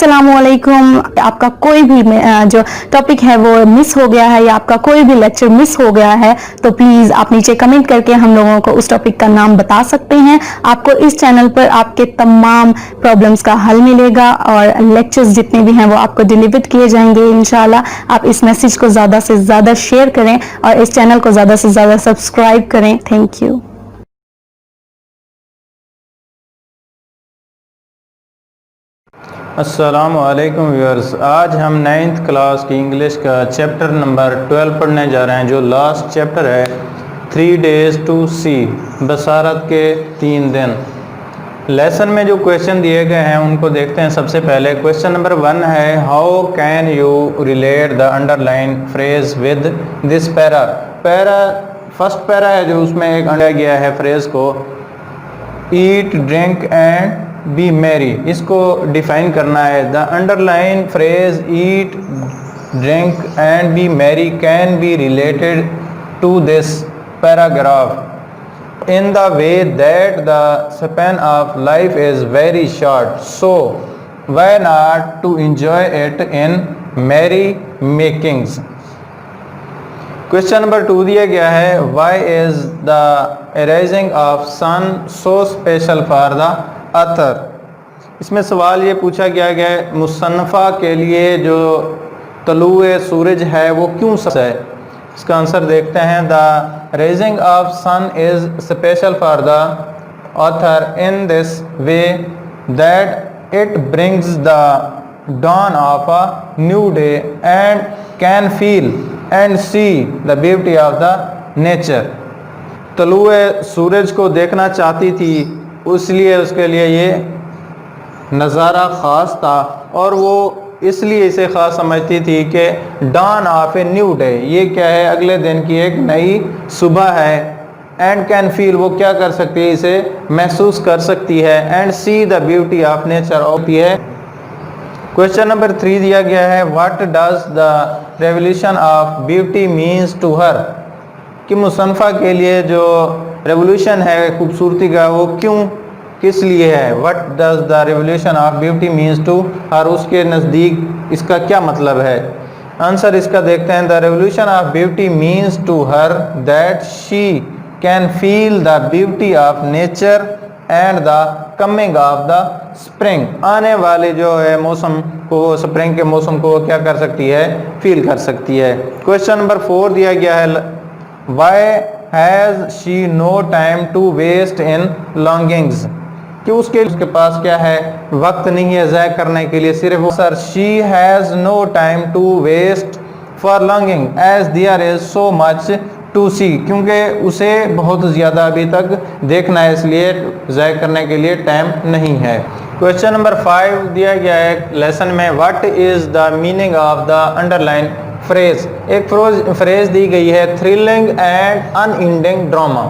अस्सलामुअलैकुम। आपका कोई भी जो टॉपिक है वो मिस हो गया है या आपका कोई भी लेक्चर मिस हो गया है तो प्लीज़ आप नीचे कमेंट करके हम लोगों को उस टॉपिक का नाम बता सकते हैं। आपको इस चैनल पर आपके तमाम प्रॉब्लम्स का हल मिलेगा और लेक्चर्स जितने भी हैं वो आपको डिलीवर किए जाएंगे इंशाल्लाह। आप इस मैसेज को ज़्यादा से ज़्यादा शेयर करें और इस चैनल को ज़्यादा से ज़्यादा सब्सक्राइब करें। Thank you. अस्सलाम वालेकुम व्यूअर्स, आज हम 9th क्लास की इंग्लिश का चैप्टर नंबर 12 पढ़ने जा रहे हैं, जो लास्ट चैप्टर है 3 days to see, बसारत के 3 दिन। लेसन में जो क्वेश्चन दिए गए हैं उनको देखते हैं। सबसे पहले क्वेश्चन नंबर 1 है, how can you relate the underline phrase with this para. First para है जो उसमें एक अंडा गया है फ्रेज को eat drink and be merry, इसको डिफाइन करना है। The underline phrase eat drink and be merry can be related to this paragraph in the way that the span of life is very short, so why not to enjoy it in merry makings. Question number 2 दिया गया है, why is the arising of sun so special for the other. इसमें सवाल ये पूछा गया है मुसन्नफ़ा के लिए जो तलुए सूरज है वो क्यों सच है। इसका आंसर देखते हैं। The rising of sun is special for the author in this way that it brings the dawn of a new day and can feel and see the beauty of the nature। तलुए सूरज को देखना चाहती थी, इसलिए उसके लिए ये नज़ारा ख़ास था और वो इसलिए इसे ख़ास समझती थी कि dawn of a new day, ये क्या है, अगले दिन की एक नई सुबह है। एंड कैन फील, वो क्या कर सकती है, इसे महसूस कर सकती है। And see the beauty of nature, होती है। क्वेश्चन नंबर 3 दिया गया है, what does the revolution of beauty means to her, कि मुसन्नफ़ा के लिए जो रेवोल्यूशन है खूबसूरती का वो क्यों किस लिए है। What does the revolution of beauty means to her, उसके नज़दीक इसका क्या मतलब है। आंसर इसका देखते हैं। The revolution of beauty means to her that she can feel the beauty of nature and the coming of the spring, आने वाले जो है मौसम को, स्प्रिंग के मौसम को क्या कर सकती है, फील कर सकती है। क्वेश्चन नंबर 4 दिया गया है, why has she no time to waste in longings, कि उसके पास क्या है, वक्त नहीं है ज़ाय करने के लिए सिर्फ। Sir she has no time to waste for longing as there is so much to see, क्योंकि उसे बहुत ज़्यादा अभी तक देखना है, इसलिए ज़ाय करने के लिए टाइम नहीं है। क्वेश्चन नंबर 5 दिया गया है लेसन में, what is the meaning of the underline phrase. एक फ्रेज दी गई है, थ्रिलिंग एंड अनएंडिंग ड्रामा।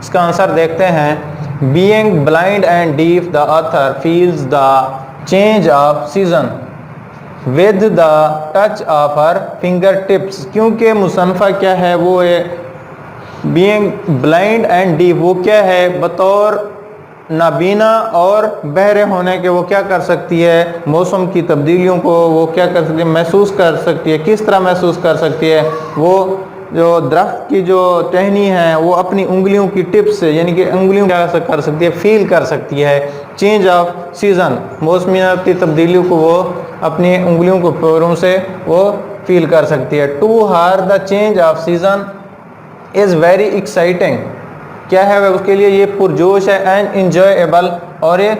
इसका आंसर देखते हैं। Being blind and deaf the author feels the change off season with the touch of her finger tips, क्योंकि मुसन्नफ़ा क्या है, वो है बीइंग ब्लाइंड एंड डीफ, वो क्या है, बतौर नाबीना और बहरे होने के वो क्या कर सकती है, मौसम की तब्दीलियों को वो क्या कर सकती है, महसूस कर सकती है। किस तरह महसूस कर सकती है, वो जो दरख्त की जो टहनी है वो अपनी उंगलियों की टिप से, यानी कि उंगलियों क्या कर सकती है, फील कर सकती है। चेंज ऑफ सीज़न, मौसमियात की तब्दीलियों को वो अपनी उंगलियों को पैरों से वो फील कर सकती है। To her the change of season is very exciting, क्या है वह उसके लिए ये पुरजोश है। एंड इंजॉयबल, और ये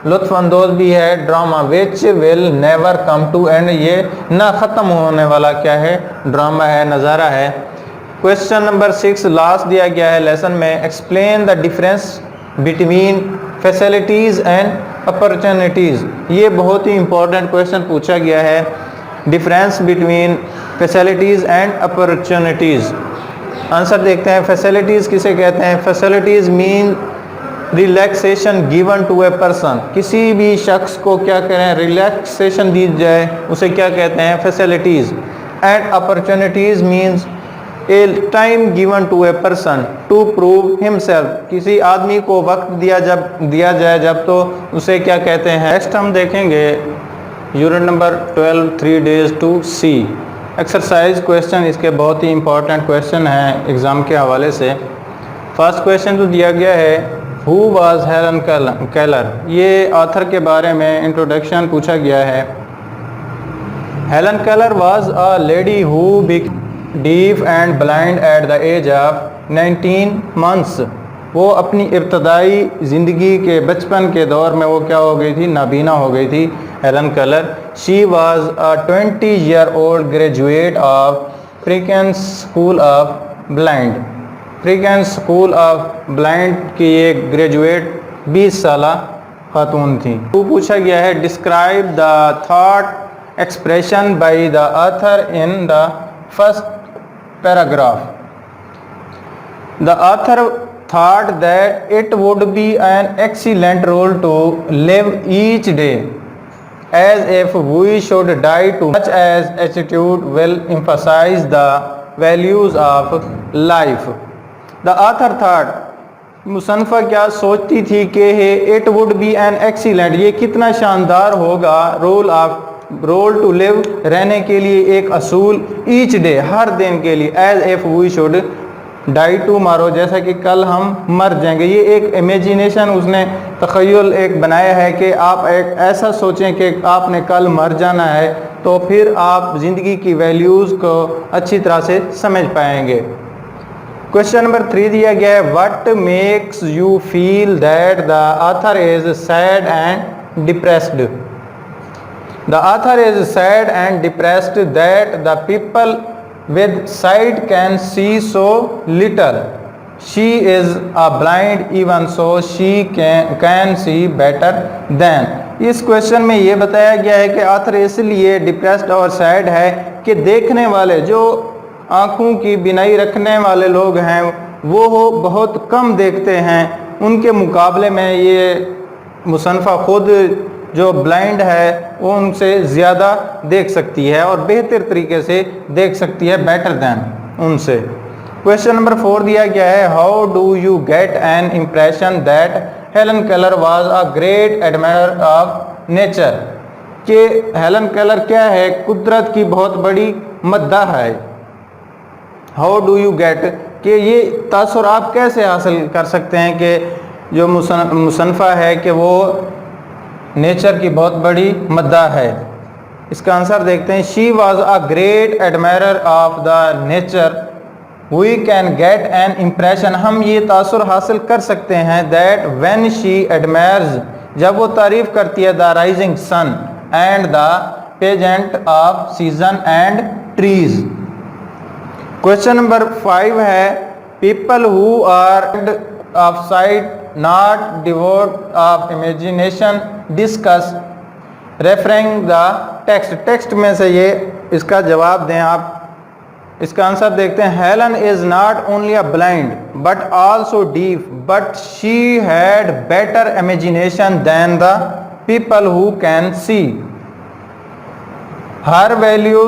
लुत्फानंदोज भी है। Drama which will never come to end, ये ना ख़त्म होने वाला क्या है, ड्रामा है, नज़ारा है। क्वेश्चन नंबर 6 लास्ट दिया गया है लेसन में, explain the difference between facilities and opportunities. ये बहुत ही इंपॉर्टेंट क्वेश्चन पूछा गया है, difference between facilities and opportunities. Answer देखते हैं। फैसिलिटीज़ किसे कहते हैं, facilities mean relaxation given to a person, किसी भी शख्स को क्या करें, रिलैक्सेशन दी जाए, उसे क्या कहते हैं, facilities. And opportunities means a time given to a person to prove himself, किसी आदमी को वक्त दिया जाए जब, तो उसे क्या कहते हैं। नेक्स्ट हम देखेंगे unit number 12 3 days to see. Exercise question इसके बहुत ही इंपॉर्टेंट क्वेश्चन हैं एग्ज़ाम के हवाले से। फर्स्ट क्वेश्चन जो दिया गया है, हु वाज हेलन केलर, ये ऑथर के बारे में इंट्रोडक्शन पूछा गया है। Helen Keller was a lady who became deaf and blind at the age of 19 months। वो अपनी इब्तदाई ज़िंदगी के बचपन के दौर में वो क्या हो गई थी, नाबीना हो गई थी Helen Keller. She was a 20-year-old graduate of Perkins school of blind. Perkins school of blind की एक ग्रेजुएट 20 साला खातून थी। वो पूछा गया है, describe the thought expression by the author in the first paragraph. The author thought that it would be an excellent role to live each day as if we should die too much, as attitude will emphasize the values of life। The author thought, मुसन्फ़ा क्या सोचती थी कि it would be an excellent, ये कितना शानदार होगा, role to live, रहने के लिए एक असूल, each day, हर दिन के लिए, as if we should die tomorrow, जैसा कि कल हम मर जाएंगे। ये एक इमेजिनेशन, उसने तख़य्युल एक बनाया है कि आप एक ऐसा सोचें कि आपने कल मर जाना है, तो फिर आप ज़िंदगी की वैल्यूज़ को अच्छी तरह से समझ पाएंगे। क्वेश्चन नंबर 3 दिया गया है, what makes you feel that the author is sad and depressed. The author is sad and depressed that the people with sight can see so little। she is a blind, even so she can see better than। इस question में ये बताया गया है कि author इसलिए depressed और sad है कि देखने वाले, जो आँखों की बिनाई रखने वाले लोग हैं, वो बहुत कम देखते हैं। उनके मुकाबले में ये मुसन्फ़ा खुद जो ब्लाइंड है वो उनसे ज़्यादा देख सकती है और बेहतर तरीके से देख सकती है, बेटर दैन उनसे। क्वेश्चन नंबर 4 दिया गया है, how do you get an impression that Helen Keller was a great admirer of nature. कि हेलन केलर क्या है, कुदरत की बहुत बड़ी मद्दाह है। हाउ डू यू गेट, कि ये तासुर आप कैसे हासिल कर सकते हैं कि जो मुसन्फ़ा है कि वो नेचर की बहुत बड़ी मद्दाह है। इसका आंसर देखते हैं, she was a great admirer of the nature. We can get an impression, हम ये तासुर हासिल कर सकते हैं, दैट व्हेन शी एडमायर्स, जब वो तारीफ़ करती है, the rising sun and the pageant of season and trees. Question number 5 है, people who are of sight not devoid of imagination discuss referring the text. Text में से ये इसका जवाब दें आप। इसका आंसर देखते हैं, Helen is not only a blind but also deaf, but she had better imagination than the people who can see. Her value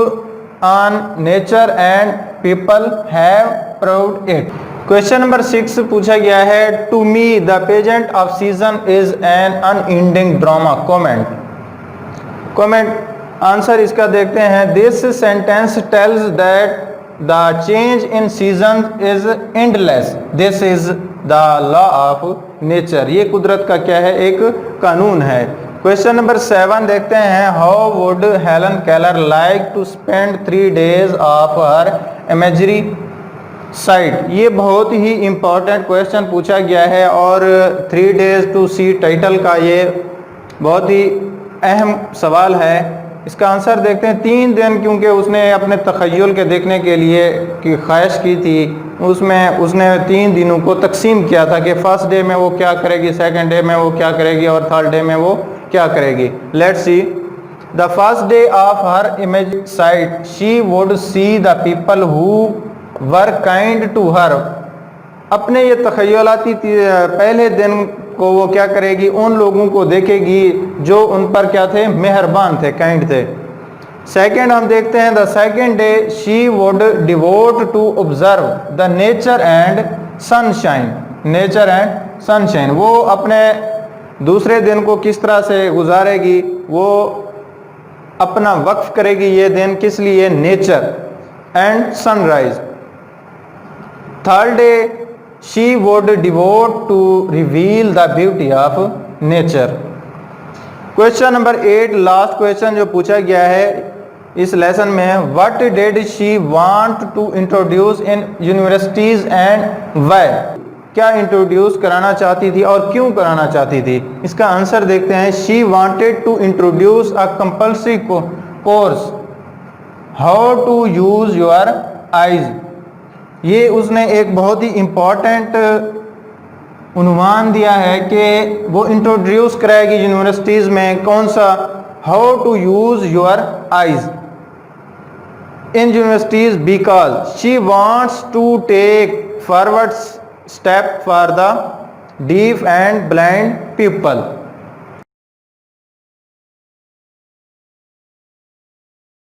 on nature and people have proved it. Question number 6 पूछा गया है, to me the pageant of season is an unending drama. Comment answer इसका देखते हैं, this sentence tells that the change in season is endless, this is the law of nature. ये कुदरत का क्या है, एक कानून है। क्वेश्चन नंबर 7 देखते हैं, how would Helen Keller like to spend 3 days of her imagery sight. ये बहुत ही इम्पॉर्टेंट क्वेश्चन पूछा गया है और 3 days टू सी टाइटल का ये बहुत ही अहम सवाल है। इसका आंसर देखते हैं, 3 दिन, क्योंकि उसने अपने तख़य्युल के देखने के लिए की ख्वाहिश की थी, उसमें उसने 3 दिनों को तकसीम किया था कि फर्स्ट डे में वो क्या करेगी, सेकंड डे में वो क्या करेगी और थर्ड डे में वो क्या करेगी। Let's see. The first day of her image sight she would see the people who were kind to her. अपने ये तख़य्युलाती पहले दिन को वो क्या करेगी, उन लोगों को देखेगी जो उन पर क्या थे, मेहरबान थे, काइंड थे। सेकेंड हम देखते हैं, the second day she would devote to observe the nature and sunshine. Nature and sunshine, वो अपने दूसरे दिन को किस तरह से गुजारेगी, वो अपना वक्फ करेगी ये दिन किस लिए? Nature and sunrise. Third day she would devote to reveal the beauty of nature. Question number 8 last question जो पूछा गया है इस लेसन में, what did she want to introduce in universities and why? क्या इंट्रोड्यूस कराना चाहती थी और क्यों कराना चाहती थी? इसका आंसर देखते हैं। She wanted to introduce a compulsory course how to use your eyes. ये उसने एक बहुत ही इम्पोर्टेंट उन्वान दिया है कि वो इंट्रोड्यूस कराएगी यूनिवर्सिटीज़ में कौन सा? How to use your eyes in universities because she wants to take forward step for the deaf and blind people.